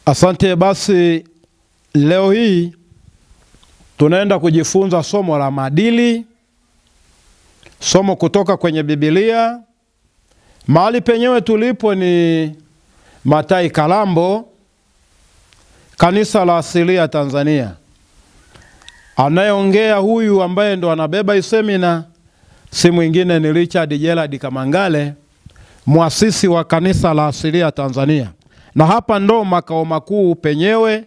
Asante. Basi leo hii tunaenda kujifunza somo la maadili, somo kutoka kwenye Biblia. Mahali penyewe tulipo ni Matai Kalambo, Kanisa la Asilia Tanzania. Anayeongea huyu ambaye ndo anabeba semina si mwingine ni Richard Gerald Kamangale, muasisi wa Kanisa la Asilia Tanzania. Na hapa ndo makao makuu penyewe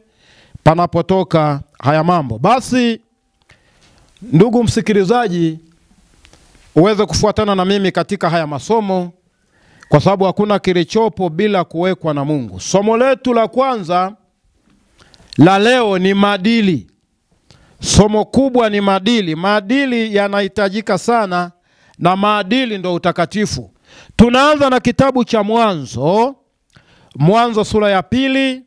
panapotoka haya mambo. Basi ndugu msikilizaji, uweze kufuatana na mimi katika haya masomo, kwa sababu hakuna kilichopo bila kuwekwa na Mungu. Somo letu la kwanza la leo ni maadili. Somo kubwa ni maadili. Maadili yanahitajika sana, na maadili ndo utakatifu. Tunaanza na kitabu cha Mwanzo sura ya 2,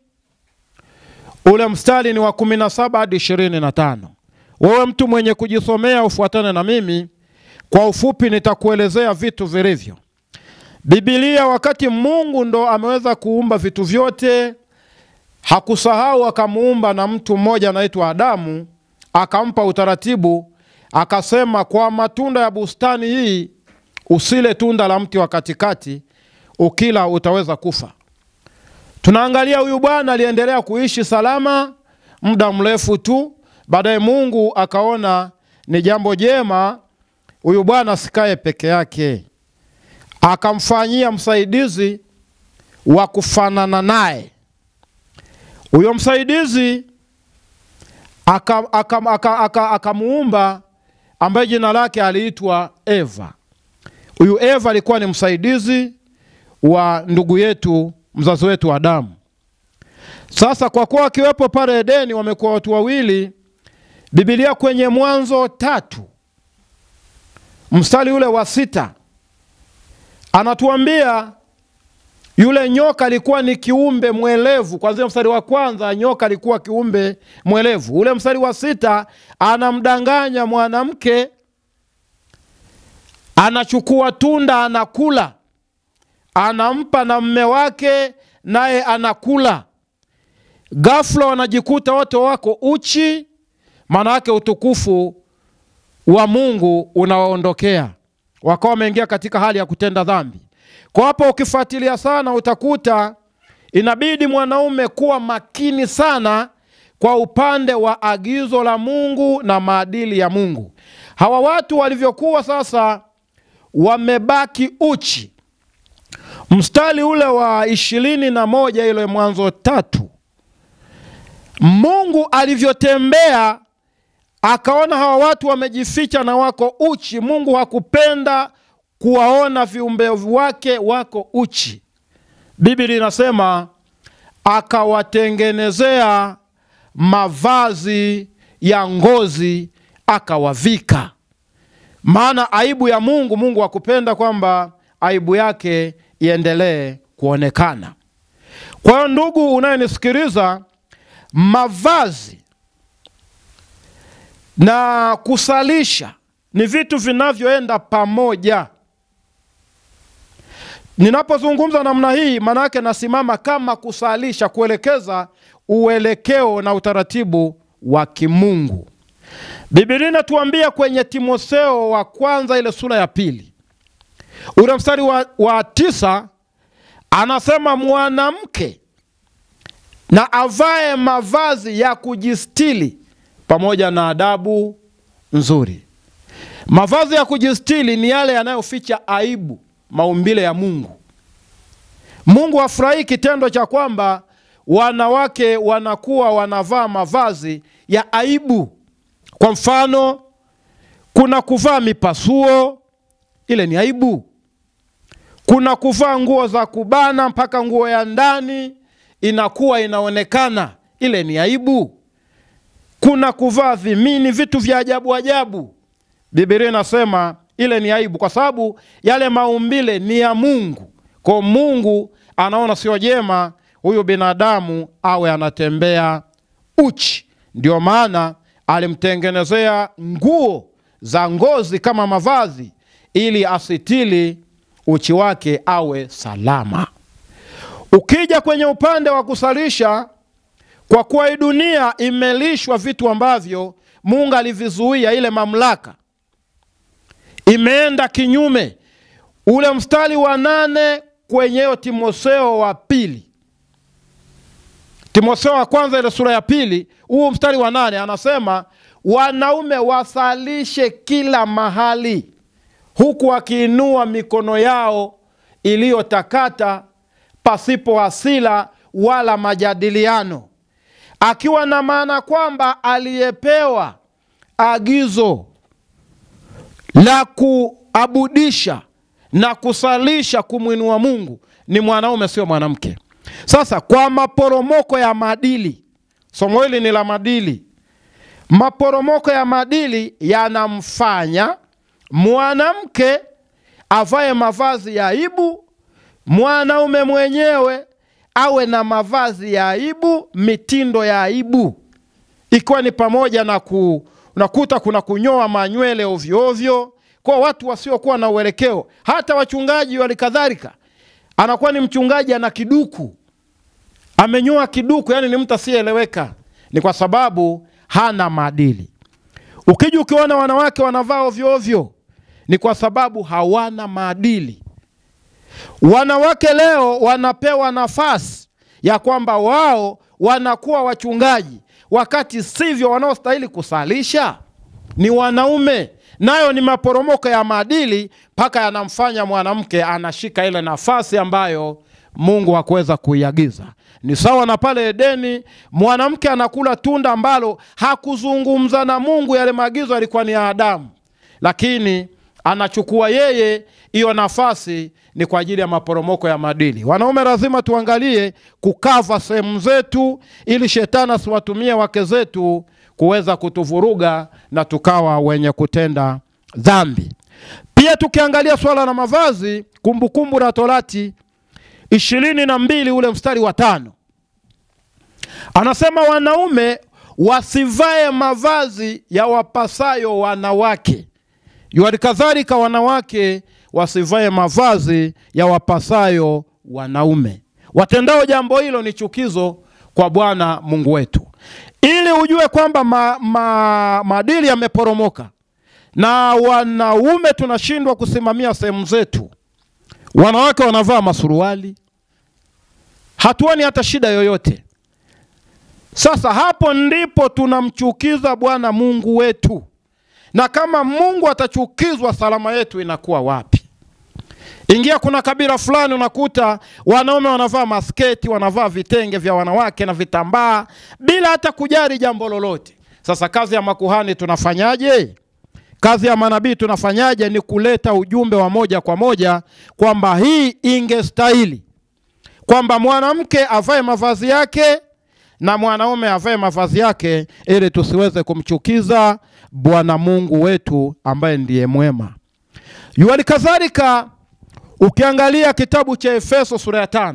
ule mstari ni wa 17 hadi 25. Wewe mtu mwenye kujisomea ufuatane na mimi. Kwa ufupi nitakuelezea vitu vilivyo. Biblia, wakati Mungu ndo ameweza kuumba vitu vyote, hakusahau akamuumba na mtu mmoja anaitwa Adamu, akampa utaratibu, akasema kwa matunda ya bustani hii usile tunda la mti wa katikati, ukila utaweza kufa. Tunaangalia huyu bwana aliendelea kuishi salama muda mrefu tu. Baadaye Mungu akaona ni jambo jema huyu bwana sikae peke yake, akamfanyia msaidizi wa kufanana naye. Huyo msaidizi akamuumba ambaye jina lake aliitwa Eva. Huyu Eva alikuwa ni msaidizi wa ndugu yetu, mzazi wetu Adamu. Sasa kwa kuwa akiwepo pale Edeni wamekuwa watu wawili, Biblia kwenye Mwanzo 3 mstari ule wa 6 anatuambia yule nyoka alikuwa ni kiumbe mwelevu. Kwanza mstari wa kwanza, nyoka alikuwa kiumbe mwelevu. Ule mstari wa 6 anamdanganya mwanamke, anachukua tunda anakula, anampa na mume wake naye anakula. Ghafla wanajikuta wote wako uchi, maana yake utukufu wa Mungu unawaondokea. Wakawa wameingia katika hali ya kutenda dhambi. Kwa hapo ukifuatilia sana utakuta inabidi mwanaume kuwa makini sana kwa upande wa agizo la Mungu na maadili ya Mungu. Hawa watu walivyokuwa sasa wamebaki uchi. Mstari ule wa 21 ile Mwanzo 3, Mungu alivyotembea akaona hawa watu wamejificha na wako uchi. Mungu hakupenda kuwaona viumbe wake wako uchi. Biblia inasema akawatengenezea mavazi ya ngozi akawavika. Maana aibu ya Mungu, Mungu hakupenda kwamba aibu yake iendelee kuonekana. Kwa hiyo ndugu unayenisikiliza, mavazi na kusalisha ni vitu vinavyoenda pamoja. Ninapozungumza namna hii, maana yake nasimama kama kusalisha, kuelekeza uelekeo na utaratibu wa kimungu. Biblia inatuambia kwenye Timotheo wa kwanza ile sura ya 2 ule mstari wa 9 anasema mwanamke na avae mavazi ya kujistili pamoja na adabu nzuri. Mavazi ya kujistili ni yale yanayoficha aibu maumbile ya Mungu. Mungu hafurahi kitendo cha kwamba wanawake wanakuwa wanavaa mavazi ya aibu. Kwa mfano, kuna kuvaa mipasuo, ile ni aibu. Kuna kuvaa nguo za kubana mpaka nguo ya ndani inakuwa inaonekana, ile ni aibu. Kuna kuvaa vimini, vitu vya ajabu ajabu. Biblia inasema ile ni aibu, kwa sababu yale maumbile ni ya Mungu. Kwa Mungu anaona sio jema huyu binadamu awe anatembea uchi. Ndio maana alimtengenezea nguo za ngozi kama mavazi, ili asitili uchi wake awe salama. Ukija kwenye upande wa kusalisha, Kwa kuwa hii dunia imelishwa vitu ambavyo Mungu alivizuia, ile mamlaka imeenda kinyume. Ule mstari wa 8 kwenye Timotheo wa pili, Timotheo wa kwanza ile sura ya 2, huu mstari wa 8 anasema, wanaume wasalishe kila mahali, huku wakiinua mikono yao iliyotakata, pasipo hasira wala majadiliano, akiwa na maana kwamba aliyepewa agizo la kuabudisha na kusalisha kumwinua Mungu ni mwanaume, sio mwanamke. Sasa kwa maporomoko ya maadili, somo hili ni la maadili. Maporomoko ya maadili yanamfanya mwanamke avae mavazi ya aibu, mwanaume mwenyewe awe na mavazi ya aibu, mitindo ya aibu, ikiwa ni pamoja na unakuta kuna kunyoa manywele ovyo ovyo kwa watu wasiokuwa na uelekeo. Hata wachungaji walikadhalika, anakuwa ni mchungaji ana kiduku, amenyoa kiduku, yani ni mtu asiyeeleweka. Ni kwa sababu hana maadili. Ukija ukiona wanawake wanavaa ovyo ovyo, ni kwa sababu hawana maadili. Wanawake leo wanapewa nafasi ya kwamba wao wanakuwa wachungaji, wakati sivyo. Wanaostahili kusalisha ni wanaume. Nayo ni maporomoko ya maadili, mpaka yanamfanya mwanamke anashika ile nafasi ambayo Mungu hakuweza kuiagiza. Ni sawa na pale Edeni, mwanamke anakula tunda ambalo hakuzungumza na Mungu, yale maagizo yalikuwa ni ya Adamu, lakini anachukua yeye hiyo nafasi. Ni kwa ajili ya maporomoko ya maadili. Wanaume lazima tuangalie kukava sehemu zetu, ili shetani asiwatumie wake zetu kuweza kutuvuruga na tukawa wenye kutenda dhambi. Pia tukiangalia swala la mavazi, Kumbukumbu la Torati 22 ule mstari wa 5, anasema wanaume wasivae mavazi ya wapasayo wanawake. Kadhalika wanawake wasivae mavazi ya wapasayo wanaume. Watendao jambo hilo ni chukizo kwa Bwana Mungu wetu. Ili ujue kwamba maadili yameporomoka na wanaume tunashindwa kusimamia sehemu zetu. Wanawake wanavaa masuruali, hatuoni hata shida yoyote. Sasa hapo ndipo tunamchukiza Bwana Mungu wetu. Na kama Mungu atachukizwa, salama yetu inakuwa wapi? Ingia kuna kabila fulani unakuta wanaume wanavaa masketi, wanavaa vitenge vya wanawake na vitambaa bila hata kujali jambo lolote. Sasa kazi ya makuhani tunafanyaje? Kazi ya manabii tunafanyaje? Ni kuleta ujumbe wa moja kwa moja kwamba hii ingestahili kwamba mwanamke avae mavazi yake na mwanaume avae mavazi yake, ili tusiweze kumchukiza Bwana Mungu wetu ambaye ndiye mwema. Kadhalika ukiangalia kitabu cha Efeso sura ya 5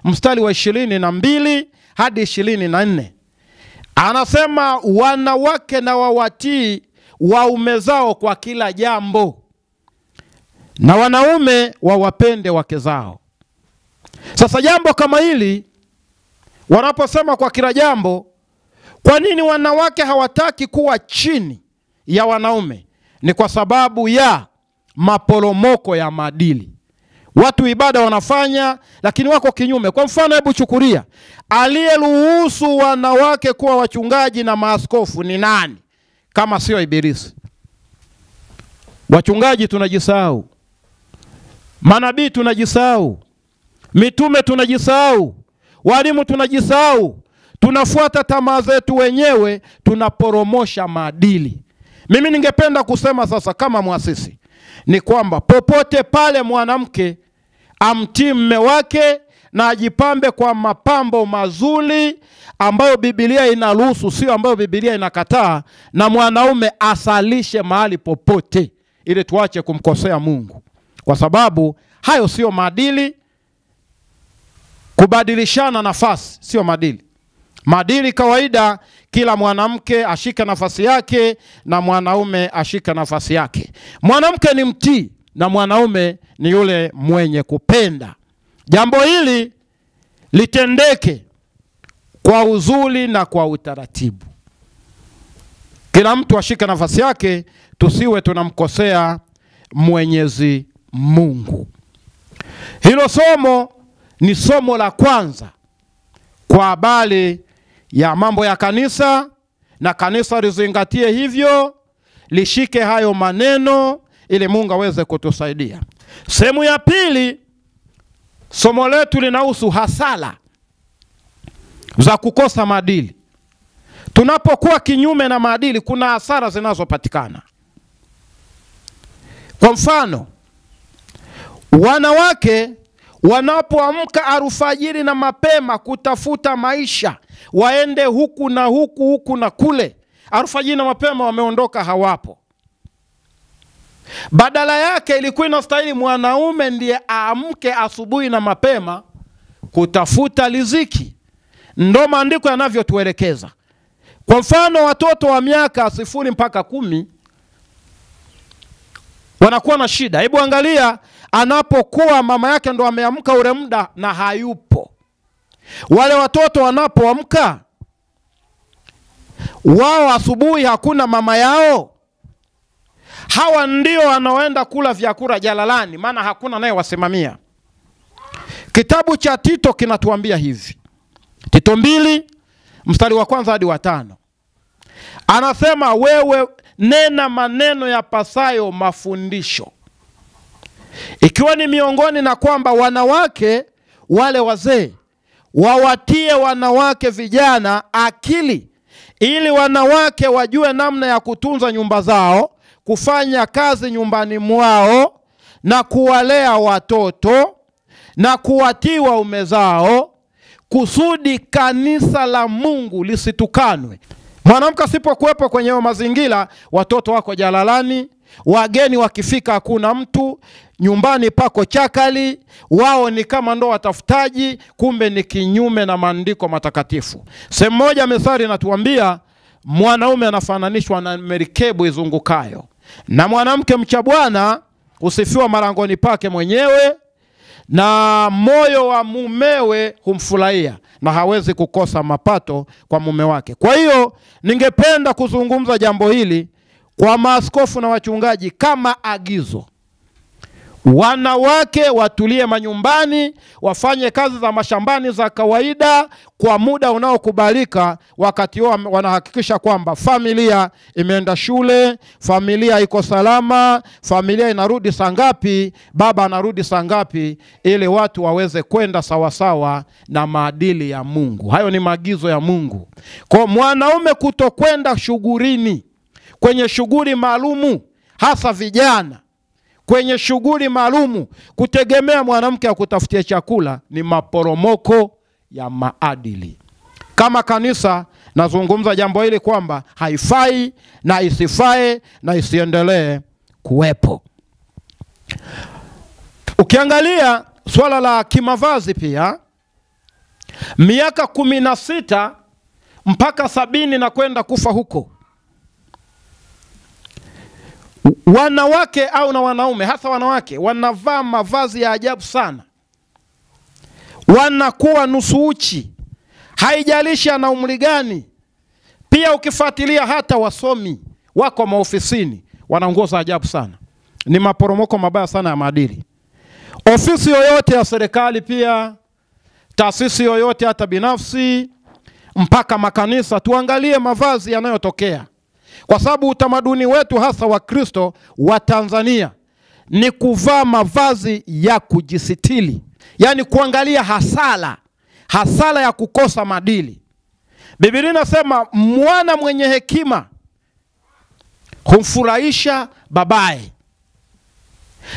mstari wa 22 hadi 24, anasema wanawake na wawatii waume zao kwa kila jambo, na wanaume wawapende wake zao. Sasa jambo kama hili wanaposema kwa kila jambo, kwa nini wanawake hawataki kuwa chini ya wanaume? Ni kwa sababu ya maporomoko ya maadili. Watu ibada wanafanya, lakini wako kinyume. Kwa mfano, hebu chukulia, aliyeruhusu wanawake kuwa wachungaji na maaskofu ni nani kama sio Ibilisi? Wachungaji tunajisahau, manabii tunajisahau, mitume tunajisahau, walimu tunajisahau, tunafuata tamaa zetu wenyewe, tunaporomosha maadili. Mimi ningependa kusema sasa kama muasisi ni kwamba popote pale mwanamke amtii mume wake na ajipambe kwa mapambo mazuri ambayo Biblia inaruhusu, sio ambayo Biblia inakataa, na mwanaume asalishe mahali popote, ili tuache kumkosea Mungu, kwa sababu hayo sio maadili. Kubadilishana nafasi sio maadili. Maadili kawaida, kila mwanamke ashika nafasi yake na mwanaume ashika nafasi yake. Mwanamke ni mtii na mwanaume ni yule mwenye kupenda. Jambo hili litendeke, kwa uzuri na kwa utaratibu. Kila mtu ashike nafasi yake, tusiwe tunamkosea Mwenyezi Mungu. Hilo somo ni somo la kwanza kwa habari ya mambo ya kanisa, na kanisa lizingatie hivyo, lishike hayo maneno ili Mungu aweze kutusaidia. Sehemu ya pili, somo letu linahusu hasara za kukosa maadili. Tunapokuwa kinyume na maadili, kuna hasara zinazopatikana. Kwa mfano, wanawake wanapoamka alfajiri na mapema kutafuta maisha, waende huku na huku na kule, alfajiri na mapema wameondoka, hawapo. Badala yake ilikuwa inastahili mwanaume ndiye aamke asubuhi na mapema kutafuta riziki. Ndo maandiko yanavyotuelekeza. Kwa mfano, watoto wa miaka 0 mpaka 10 wanakuwa na shida. Hebu angalia, anapokuwa mama yake ndo ameamka ule muda na hayupo. Wale watoto wanapoamka wao asubuhi, hakuna mama yao, hawa ndio wanaoenda kula vyakula jalalani, maana hakuna naye wasimamia. Kitabu cha Tito kinatuambia hivi. Tito 2 mstari wa 1 hadi wa 5. Anasema, wewe nena maneno ya pasayo mafundisho, ikiwa ni miongoni na kwamba wanawake wale wazee wawatie wanawake vijana akili, ili wanawake wajue namna ya kutunza nyumba zao, kufanya kazi nyumbani mwao, na kuwalea watoto, na kuwatii waume zao, kusudi kanisa la Mungu lisitukanwe. Mwanamke asipokuwepo kwenye mazingira, watoto wako jalalani, wageni wakifika hakuna mtu, nyumbani pako chakali, wao ni kama ndo watafutaji, kumbe ni kinyume na maandiko matakatifu. Sehemu moja Methali inatuambia mwanaume anafananishwa na merikebu izungukayo, na mwanamke mcha Bwana usifiwa marangoni pake mwenyewe, na moyo wa mumewe humfurahia, na hawezi kukosa mapato kwa mume wake. Kwa hiyo ningependa kuzungumza jambo hili kwa maaskofu na wachungaji kama agizo. Wanawake watulie manyumbani, wafanye kazi za mashambani za kawaida kwa muda unaokubalika, wakati wao wanahakikisha kwamba familia imeenda shule, familia iko salama, familia inarudi saa ngapi, baba anarudi saa ngapi, ili watu waweze kwenda sawasawa na maadili ya Mungu. Hayo ni maagizo ya Mungu. Kwa mwanaume kutokwenda shughulini, kwenye shughuli maalumu, hasa vijana kwenye shughuli maalumu, kutegemea mwanamke akutafutia chakula, ni maporomoko ya maadili. Kama kanisa nazungumza jambo hili kwamba haifai na isifae na isiendelee kuwepo. Ukiangalia swala la kimavazi pia, miaka 16 mpaka 70 na kwenda kufa huko, wanawake au na wanaume, hasa wanawake, wanavaa mavazi ya ajabu sana. Wanakuwa nusu uchi, haijalishi ana umri gani. Pia ukifuatilia hata wasomi wako maofisini wana nguo za ajabu sana. Ni maporomoko mabaya sana ya maadili. Ofisi yoyote ya serikali, pia taasisi yoyote hata binafsi, mpaka makanisa, tuangalie mavazi yanayotokea. Kwa sababu utamaduni wetu hasa wa Kristo wa Tanzania ni kuvaa mavazi ya kujisitili. Yani kuangalia hasara ya kukosa maadili. Biblia inasema mwana mwenye hekima humfurahisha babaye,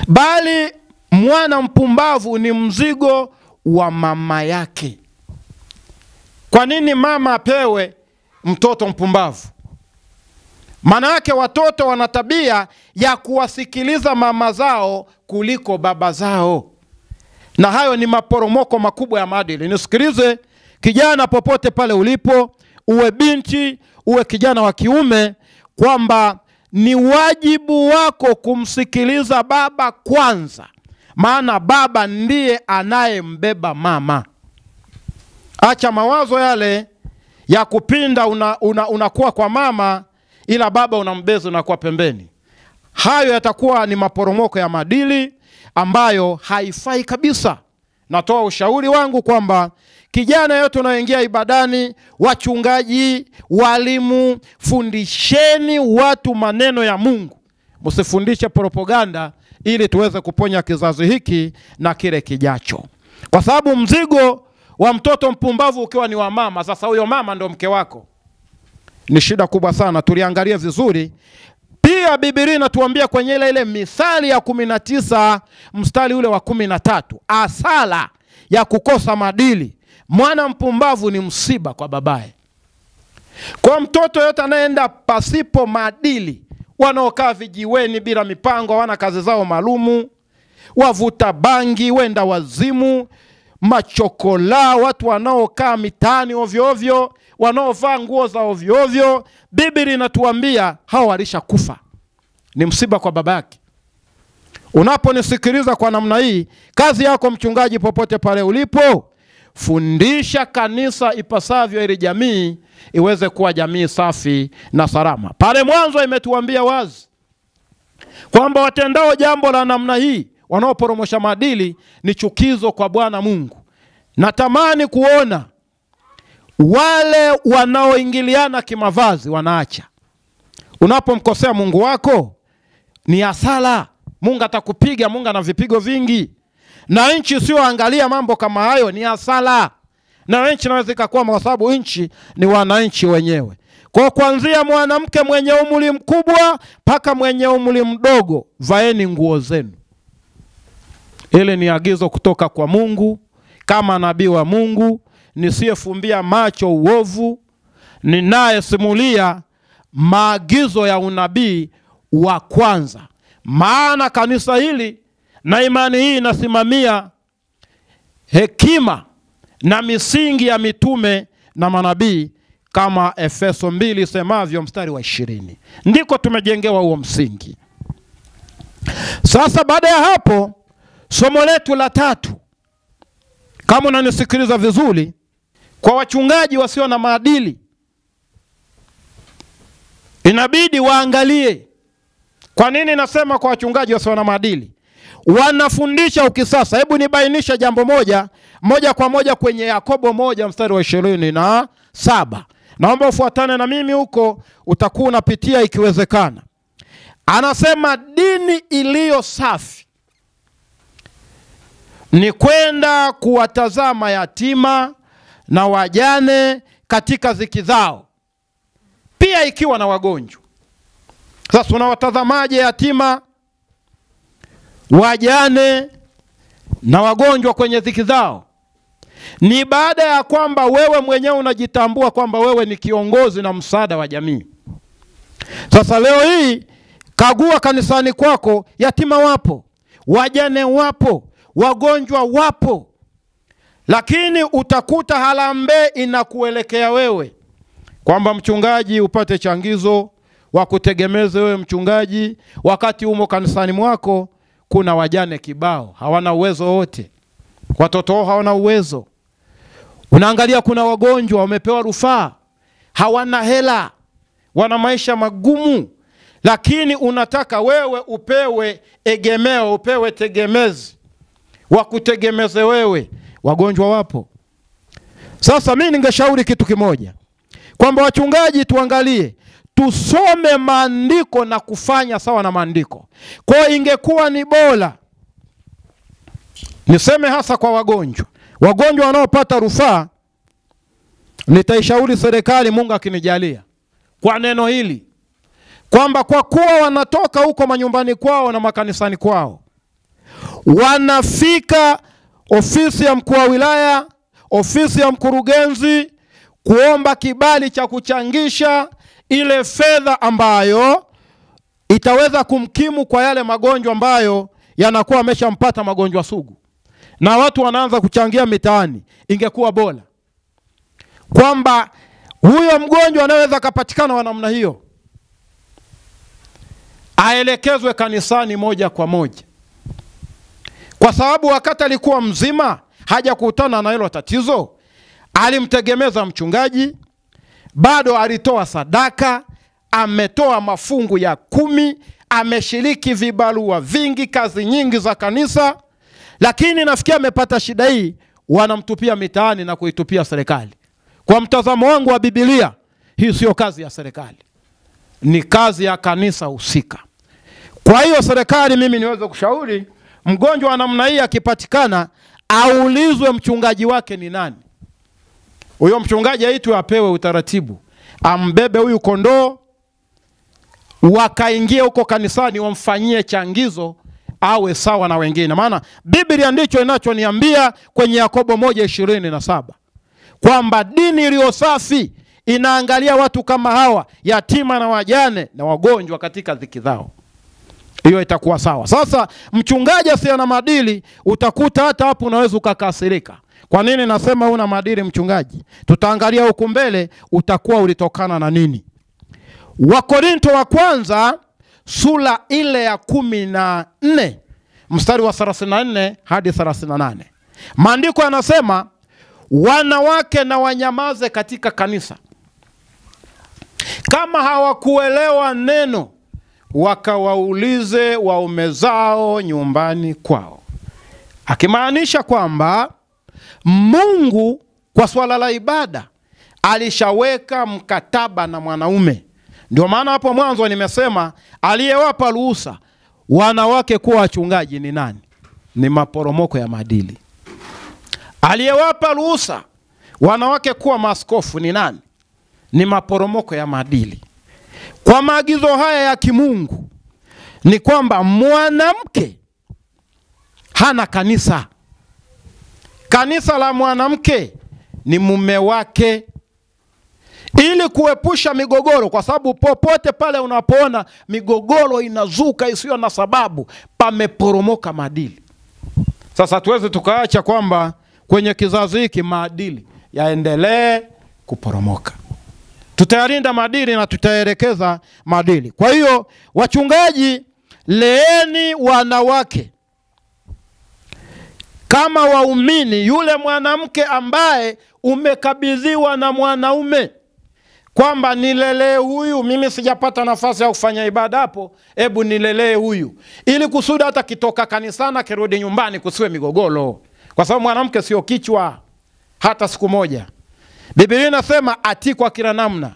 bali mwana mpumbavu ni mzigo wa mama yake. Kwa nini mama apewe mtoto mpumbavu? Maana yake watoto wana tabia ya kuwasikiliza mama zao kuliko baba zao. Na hayo ni maporomoko makubwa ya maadili. Nisikilize kijana, popote pale ulipo, uwe binti, uwe kijana wa kiume, kwamba ni wajibu wako kumsikiliza baba kwanza. Maana baba ndiye anayembeba mama. Acha mawazo yale ya kupinda unakuwa kwa mama, ila baba unambeza unakuwa pembeni. Hayo yatakuwa ni maporomoko ya maadili ambayo haifai kabisa. Natoa ushauri wangu kwamba kijana yote unaoingia ibadani, wachungaji, walimu, fundisheni watu maneno ya Mungu. Msifundishe propaganda ili tuweze kuponya kizazi hiki na kile kijacho. Kwa sababu mzigo wa mtoto mpumbavu ukiwa ni wa mama, sasa huyo mama ndo mke wako, ni shida kubwa sana. Tuliangalia vizuri. Pia Biblia inatuambia kwenye ile Mithali ya 19 mstari ule wa 13, asala ya kukosa maadili, mwana mpumbavu ni msiba kwa babaye. Kwa mtoto yote anaenda pasipo maadili, wanaokaa vijiweni bila mipango, wana kazi zao maalumu, wavuta bangi, wenda wazimu, machokola, watu wanaokaa mitaani ovyo ovyo, wanaovaa nguo za ovyo ovyo, Biblia inatuambia hao walishakufa, ni msiba kwa babake. Unaponisikiliza kwa namna hii, kazi yako mchungaji, popote pale ulipo, fundisha kanisa ipasavyo ili jamii iweze kuwa jamii safi na salama. Pale mwanzo imetuambia wazi kwamba watendao jambo la namna hii, wanaoporomosha maadili, ni chukizo kwa Bwana Mungu. Natamani kuona wale wanaoingiliana kimavazi wanaacha. Unapomkosea Mungu wako ni hasara. Mungu atakupiga, Mungu ana vipigo vingi. Na nchi sio angalia mambo kama hayo, ni hasara. Na nchi inaweza ikakuwa, kwa sababu nchi ni wananchi wenyewe. Kwa kuanzia mwanamke mwenye umri mkubwa mpaka mwenye umri mdogo, vaeni nguo zenu. Ile ni agizo kutoka kwa Mungu kama nabii wa Mungu, nisiyefumbia macho uovu, ninayesimulia maagizo ya unabii wa kwanza. Maana kanisa hili na imani hii inasimamia hekima na misingi ya mitume na manabii, kama Efeso 2 semavyo mstari wa 20. Ndiko tumejengewa huo msingi. Sasa baada ya hapo, somo letu la 3, kama unanisikiliza vizuri, kwa wachungaji wasio na maadili, inabidi waangalie. Kwa nini nasema kwa wachungaji wasio na maadili? Wanafundisha ukisasa. Hebu nibainisha jambo moja kwa moja kwenye Yakobo 1 mstari wa 27. Naomba ufuatane na mimi huko, utakuwa unapitia ikiwezekana. Anasema dini iliyo safi ni kwenda kuwatazama yatima na wajane katika dhiki zao, pia ikiwa na wagonjwa. Sasa unawatazamaje yatima, wajane na wagonjwa kwenye dhiki zao? Ni baada ya kwamba wewe mwenyewe unajitambua kwamba wewe ni kiongozi na msaada wa jamii. Sasa leo hii kagua kanisani kwako, yatima wapo, wajane wapo, wagonjwa wapo, lakini utakuta harambee inakuelekea wewe kwamba mchungaji upate changizo, wakutegemeze wewe mchungaji, wakati umo kanisani mwako kuna wajane kibao, hawana uwezo wote, watoto wao hawana uwezo. Unaangalia kuna wagonjwa wamepewa rufaa, hawana hela, wana maisha magumu, lakini unataka wewe upewe egemeo, upewe tegemezi, wakutegemeze wewe. Wagonjwa wapo. Sasa mimi ningeshauri kitu kimoja, kwamba wachungaji tuangalie, tusome maandiko na kufanya sawa na maandiko. Kwa ingekuwa ni bora, niseme hasa kwa wagonjwa wanaopata rufaa, nitaishauri serikali, Mungu akinijalia, kwa neno hili, kwamba kwa kuwa wanatoka huko manyumbani kwao na makanisani kwao, wanafika ofisi ya mkuu wa wilaya, ofisi ya mkurugenzi, kuomba kibali cha kuchangisha ile fedha ambayo itaweza kumkimu kwa yale magonjwa ambayo yanakuwa ameshampata, magonjwa sugu, na watu wanaanza kuchangia mitaani. Ingekuwa bora kwamba huyo mgonjwa anaweza kupatikana wa namna hiyo, aelekezwe kanisani moja kwa moja, kwa sababu wakati alikuwa mzima haja kukutana na hilo tatizo, alimtegemeza mchungaji, bado alitoa sadaka, ametoa mafungu ya 10, ameshiriki vibarua vingi, kazi nyingi za kanisa, lakini nafikia amepata shida hii, wanamtupia mitaani na kuitupia serikali. Kwa mtazamo wangu wa Biblia, hii sio kazi ya serikali, ni kazi ya kanisa husika. Kwa hiyo serikali, mimi niweze kushauri mgonjwa wa namna hii akipatikana, aulizwe mchungaji wake ni nani. Huyo mchungaji aitwe, apewe utaratibu, ambebe huyu kondoo, wakaingie huko kanisani, wamfanyie changizo, awe sawa na wengine. Maana Biblia ndicho inachoniambia kwenye Yakobo 1:27 kwamba dini iliyo safi inaangalia watu kama hawa, yatima na wajane na wagonjwa katika dhiki zao. Hiyo itakuwa sawa. Sasa mchungaji asiye na maadili, utakuta hata hapo unaweza ukakasirika. Kwa nini nasema una maadili mchungaji? Tutaangalia huko mbele utakuwa ulitokana na nini. Wakorinto wa kwanza sura ile ya 14 mstari wa 34 hadi 38. Maandiko yanasema, wanawake na wanyamaze katika kanisa. Kama hawakuelewa neno, wakawaulize waume zao nyumbani kwao. Akimaanisha kwamba Mungu kwa swala la ibada alishaweka mkataba na mwanaume. Ndio maana hapo mwanzo nimesema aliyewapa ruhusa wanawake kuwa wachungaji ni nani? Ni maporomoko ya maadili. Aliyewapa ruhusa wanawake kuwa maaskofu ni nani? Ni maporomoko ya maadili. Kwa maagizo haya ya kimungu ni kwamba mwanamke hana kanisa. Kanisa la mwanamke ni mume wake, ili kuepusha migogoro, kwa sababu popote pale unapoona migogoro inazuka isiyo na sababu, pameporomoka maadili. Sasa tuweze tukaacha kwamba kwenye kizazi hiki maadili yaendelee kuporomoka. Tutayalinda maadili na tutaelekeza maadili. Kwa hiyo wachungaji, leeni wanawake kama waumini. Yule mwanamke ambaye umekabidhiwa na mwanaume kwamba nilelee huyu, mimi sijapata nafasi ya kufanya ibada hapo, hebu nilelee huyu, ili kusudi hata kitoka kanisana kirudi nyumbani kusiwe migogoro. Kwa sababu mwanamke sio kichwa hata siku moja. Biblia inasema atii kwa kila namna,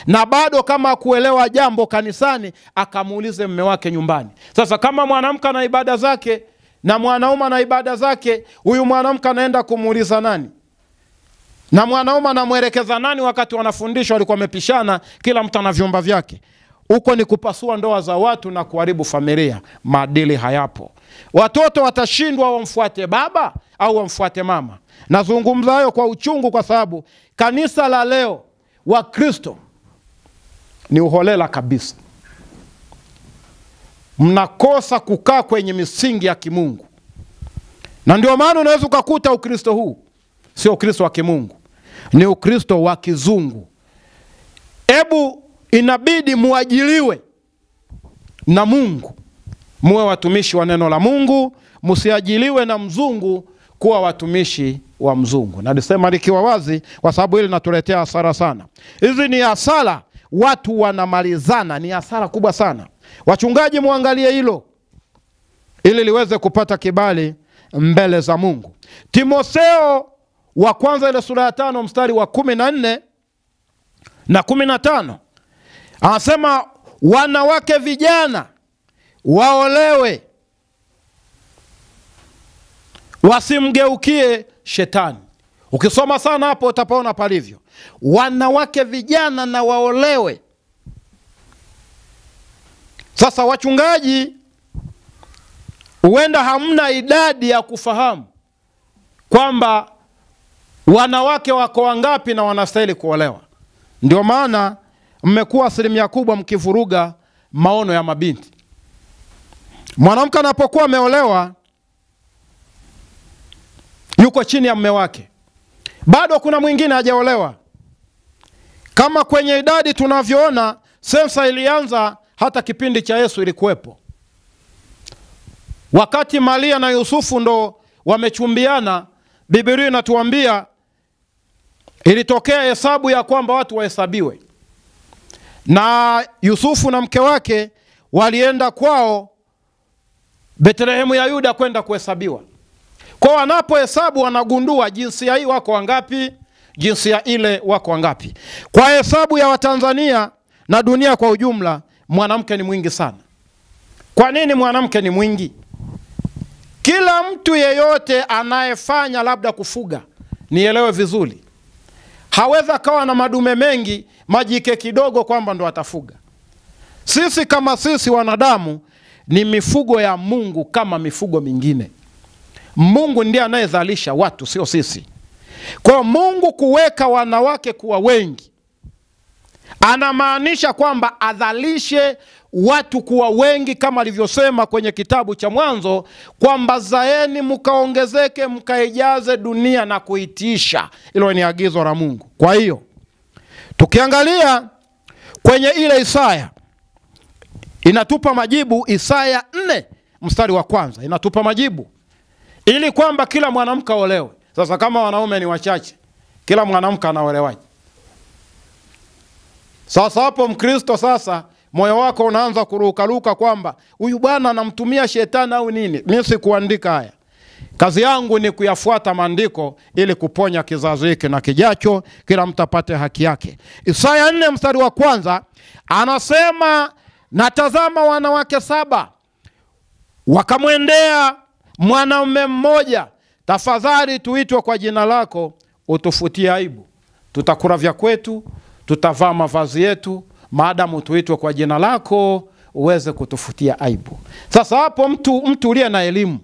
na bado kama kuelewa jambo kanisani akamuulize mume wake nyumbani. Sasa kama mwanamke na ibada zake na mwanaume na ibada zake, huyu mwanamke anaenda kumuuliza nani? Na mwanaume anamwelekeza nani wakati wanafundishwa walikuwa wamepishana, kila mtu ana vyumba vyake? Huko ni kupasua ndoa za watu na kuharibu familia. Maadili hayapo. Watoto watashindwa wamfuate baba au wamfuate mama. Nazungumza hayo kwa uchungu, kwa sababu kanisa la leo wa Kristo ni uholela kabisa. Mnakosa kukaa kwenye misingi ya kimungu. Na ndio maana unaweza kukuta Ukristo huu sio Ukristo wa kimungu, ni Ukristo wa kizungu. Ebu inabidi muajiliwe na Mungu, muwe watumishi wa neno la Mungu, msiajiliwe na mzungu kuwa watumishi wa mzungu. Na nisema likiwa wazi kwa sababu hili linatuletea hasara sana. Hizi ni hasara, watu wanamalizana, ni hasara kubwa sana. Wachungaji muangalie hilo ili liweze kupata kibali mbele za Mungu. Timotheo wa kwanza ile sura ya 5 mstari wa 14 na 15 anasema wanawake vijana waolewe, wasimgeukie shetani. Ukisoma sana hapo utapaona palivyo. Wanawake vijana na waolewe. Sasa wachungaji, huenda hamna idadi ya kufahamu kwamba wanawake wako wangapi na wanastahili kuolewa. Ndio maana mmekuwa asilimia kubwa mkivuruga maono ya mabinti. Mwanamke anapokuwa ameolewa yuko chini ya mume wake, bado kuna mwingine hajaolewa. Kama kwenye idadi tunavyoona, sensa ilianza hata kipindi cha Yesu ilikuwepo. Wakati Maria na Yusufu ndo wamechumbiana, Biblia inatuambia ilitokea hesabu ya kwamba watu wahesabiwe, na Yusufu na mke wake walienda kwao Betlehemu ya Yuda kwenda kuhesabiwa. Kwa wanapohesabu wanagundua jinsia hii wako wangapi, jinsia ile wako wangapi. Kwa hesabu ya Watanzania na dunia kwa ujumla, mwanamke ni mwingi sana. Kwa nini mwanamke ni mwingi? Kila mtu yeyote anayefanya labda kufuga, nielewe vizuri, haweza kawa na madume mengi majike kidogo kwamba ndo atafuga. Sisi kama sisi wanadamu ni mifugo ya Mungu kama mifugo mingine. Mungu ndiye anayezalisha watu, sio sisi. Kwa Mungu kuweka wanawake kuwa wengi, anamaanisha kwamba adhalishe watu kuwa wengi, kama alivyosema kwenye kitabu cha Mwanzo kwamba zaeni mkaongezeke mkaijaze dunia na kuitisha. Hilo ni agizo la Mungu. Kwa hiyo tukiangalia kwenye ile Isaya, inatupa majibu. Isaya 4 mstari wa 1 inatupa majibu ili kwamba kila mwanamke aolewe. Sasa kama wanaume ni wachache, kila mwanamke anaolewaje? Sasa hapo Mkristo sasa moyo wako unaanza kurukaruka kwamba huyu bwana anamtumia shetani au nini? Mimi sikuandika haya. Kazi yangu ni kuyafuata maandiko ili kuponya kizazi hiki na kijacho, kila mtu apate haki yake. Isaya 4 mstari wa 1 anasema, natazama wanawake 7 wakamwendea mwanaume mmoja, tafadhali tuitwe kwa jina lako, utufutie aibu. Tutakula vya kwetu, tutavaa mavazi yetu, maadamu tuitwe kwa jina lako uweze kutufutia aibu. Sasa hapo mtu uliye na elimu,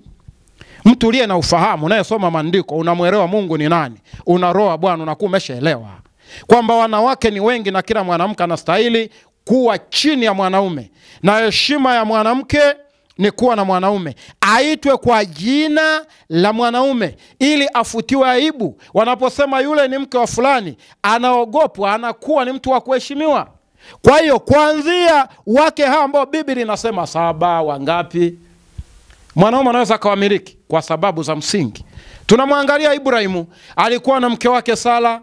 mtu uliye na ufahamu, unayesoma maandiko, unamuelewa Mungu ni nani, una roho Bwana, unakuwa umeshaelewa kwamba wanawake ni wengi na kila mwanamke anastahili kuwa chini ya mwanaume, na heshima ya mwanamke ni kuwa na mwanaume, aitwe kwa jina la mwanaume ili afutiwe aibu. Wanaposema yule ni mke wa fulani, anaogopwa, anakuwa ni mtu wa kuheshimiwa. Kwa hiyo kuanzia wake hao ambao Biblia inasema 7 wangapi, mwanaume anaweza kawamiliki kwa sababu za msingi. Tunamwangalia Ibrahimu, alikuwa na mke wake Sara.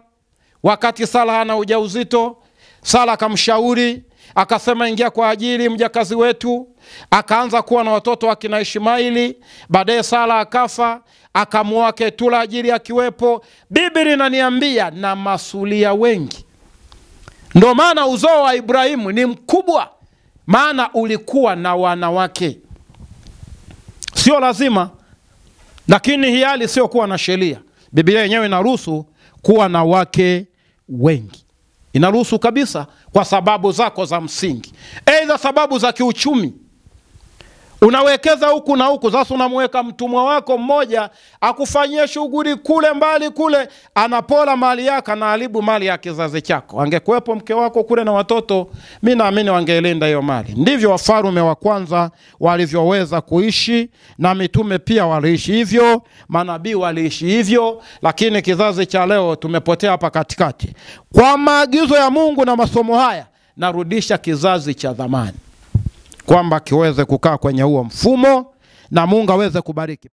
Wakati Sara ana ujauzito, Sara akamshauri, akasema ingia kwa ajili mjakazi wetu. Akaanza kuwa na watoto wa kina Ishmaeli. Baadaye Sara akafa, akamuoa Ketula ajili akiwepo. Biblia inaniambia na masulia wengi. Ndio maana uzao wa Ibrahimu ni mkubwa, maana ulikuwa na wanawake. Sio lazima, lakini hiali sio kuwa na sheria. Biblia yenyewe inaruhusu kuwa na wake wengi. Inaruhusu kabisa kwa sababu zako za msingi. Aidha sababu za kiuchumi. Unawekeza huku na huku, sasa unamweka mtumwa wako mmoja akufanyie shughuli kule mbali kule, anapola mali yako na haribu mali ya kizazi chako. Angekuepo mke wako kule na watoto, mimi naamini wangelinda hiyo mali. Ndivyo wafalme wa kwanza walivyoweza kuishi, na mitume pia waliishi hivyo, manabii waliishi hivyo, lakini kizazi cha leo tumepotea hapa katikati. Kwa maagizo ya Mungu na masomo haya, narudisha kizazi cha zamani kwamba kiweze kukaa kwenye huo mfumo, na Mungu aweze kubariki.